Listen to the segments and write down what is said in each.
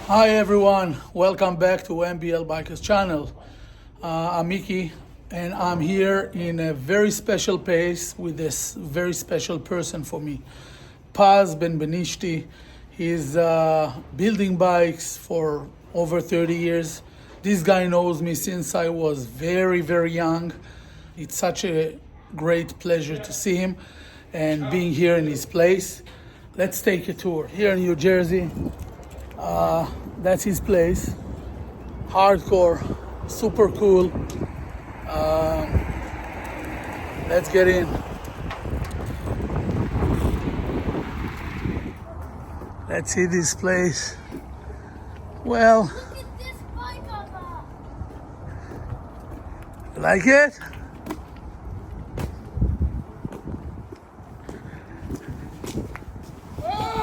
Hi everyone, welcome back to MBL-BIKERS channel. I'm Mickey and I'm here in a very special place with this very special person for me. Paz.We. He's building bikes for over 30 years. This guy knows me since I was very young. It's such a great pleasure to see him and being here in his place. Let's take a tour. Here in New Jersey, that's his place. Hardcore, super cool. Let's get in. Let's see this place. Well, Look at this bike I got. you like it?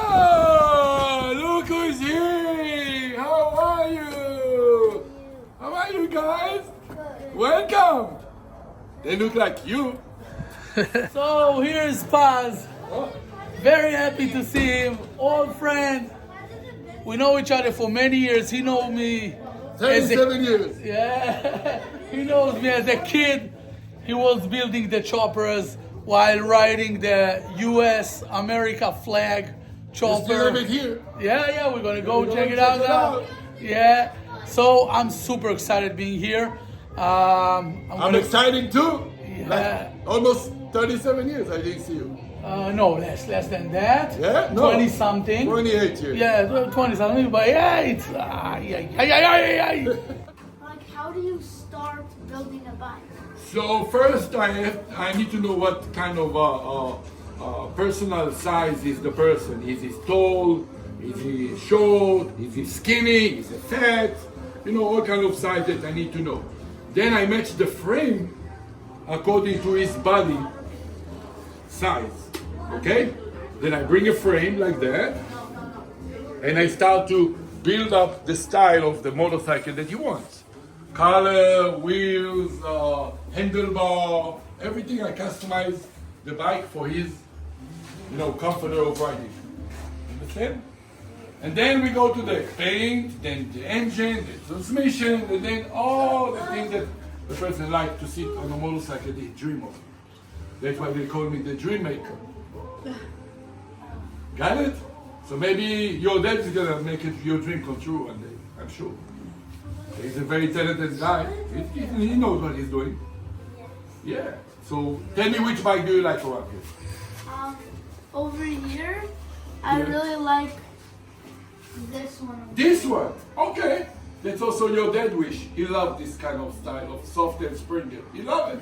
Oh, look who's here! How are you? How are you guys? Welcome! They look like you. So here's Paz. Very happy to see him. Old friend. We know each other for many years. He knows me. 37 years. Yeah, he knows me as a kid. He was building the choppers while riding the U.S. America flag chopper. Still have it here. Yeah, we're gonna go We're check gonna it out check it now. out. Yeah, so I'm super excited being here. I'm excited too. Yeah. Like almost 37 years I didn't see you. No, less than that. Yeah? No. 20 something. 28 years. Yeah, 20 something. But yeah, it's Like, how do you start building a bike? So first I need to know what kind of personal size is the person. Is he tall? Is he short? Is he skinny? Is he fat? You know, all kind of size that I need to know. Then I match the frame according to his body size. Okay? Then I bring a frame like that and I start to build up the style of the motorcycle that he wants. Color, wheels, handlebar, everything. I customize the bike for his, comfort of riding. Understand? And then we go to the paint, then the engine, the transmission, and then all the things that the person likes to sit on a motorcycle, they dream of. That's why they call me the dream maker. Got it? So maybe your dad is gonna make it your dream come true one day, I'm sure. He's a very talented guy. He knows what he's doing. Yeah. So tell me, which bike do you like around here? Over here, I Yeah. really like this one. This one. Okay. That's also your dad wish. He loved this kind of style of soft and springy. He loved it.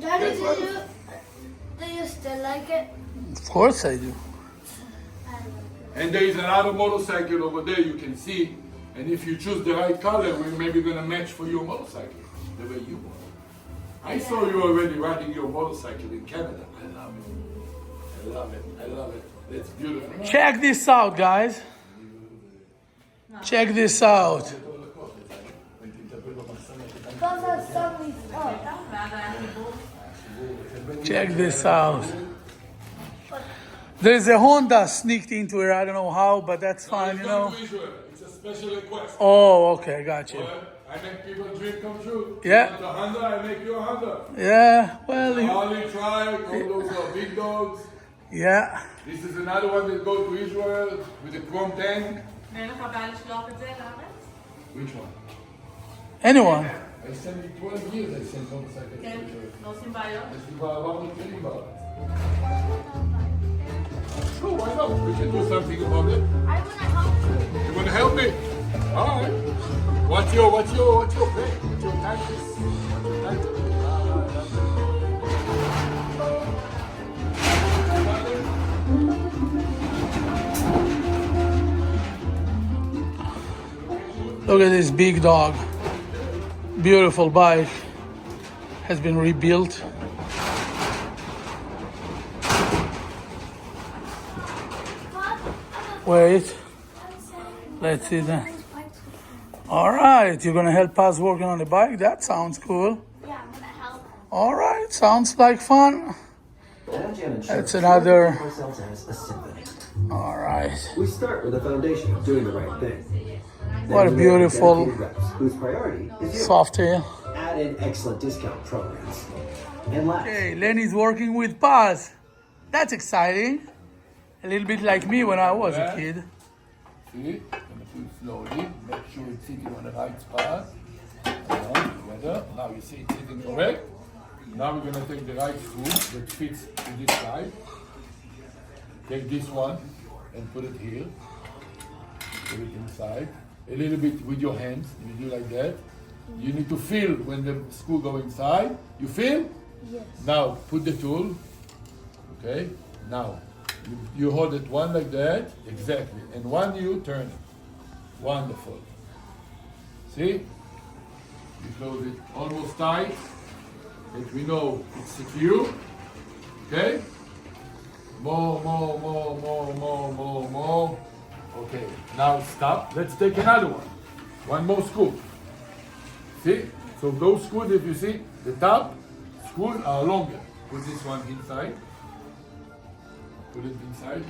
Daddy, That's what- do you still like it? Of course I do. And there is another motorcycle over there you can see. And if you choose the right color, we're maybe gonna match for your motorcycle the way you want. I saw you already riding your motorcycle in Canada. I love it. I love it. I love it. That's beautiful. Check this out, guys. Check this out. Check this out. There's a Honda sneaked into here. I don't know how, but that's fine, you know. It's a special request. Oh, okay, got you. I make people dream come true. Yeah. You want a Honda, I make you a Honda. Yeah, well, Harley Trike, all those are big dogs. yeah. This is another one that goes to Israel with a chrome tank. ואין לך בעיה לשלוח את זה לארץ? Which one? Anyone. I sent it 12 years, I sent motorcycles to כן, Israel. לא עושים בעיות? יש לי כבר 400 כלים בארץ. Sure, why not? We can do something about it. I want to help you. You wanna help me? All right. What's your plan? What's your time? Look at this big dog. Beautiful bike. Has been rebuilt. Wait. Let's see that. All right, you're gonna help us working on the bike? That sounds cool. Yeah, I'm going to help. All right, sounds like fun. Energy and That's insurance another- think of ourselves as a symphony. All right. We start with the foundation of doing the right thing. Then What a we make beautiful dedicated reps, whose priority is you. software. Add in excellent discount programs. And last, Okay, Lenny's working with Paz. That's exciting. A little bit like me when I was a kid. See? Gonna do it slowly. Make sure it's sitting on the right spot. Together. Now you see it's sitting correct. Now we're gonna take the right screw that fits to this side. Take this one and put it here. Put it inside. A little bit with your hands. You do like that. You need to feel when the screw go inside. You feel? Yes. Now put the tool. Okay. Now you hold it one like that. Exactly. And one you turn it. Wonderful. See? You close it almost tight. That we know it's secure. Okay? More. Okay, now stop. Let's take another one. One more screw. See? So those screws, if you see, the top screws are longer. Put this one inside. Put it inside.